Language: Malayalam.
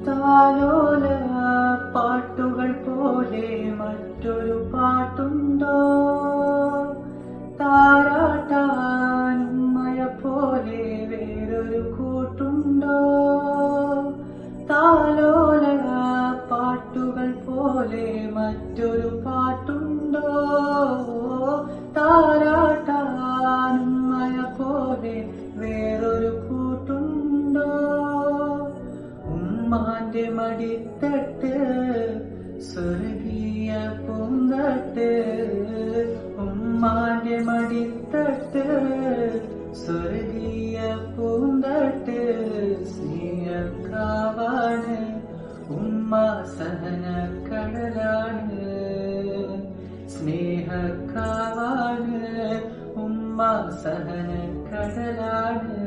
താലോല പാട്ടുകൾ പോലെ മറ്റൊരു പാട്ടുണ്ടോ? താരാട്ടാൻ ഉമ്മയ പോലെ വേറൊരു കൂട്ടുണ്ടോ? താലോല പാട്ടുകൾ പോലെ മറ്റൊരു പാട്ടുണ്ടോ? താരാട്ടാൻ ഉമ്മയ പോലെ വേറൊരു കൂട്ടുണ്ടോ? ഉമ്മാന്റെ മടിത്തട്ട് സ്വർഗീയ പൂന്തട്ട്, ഉമ്മാന്റെ മടിത്തട്ട് സ്വർഗീയ പൂന്തട്ട്. സ്നേഹക്കാവാണ് ഉമ്മ, സഹന കടലാണ്. സ്നേഹക്കാവാണ് ഉമ്മ, സഹന കടലാണ്.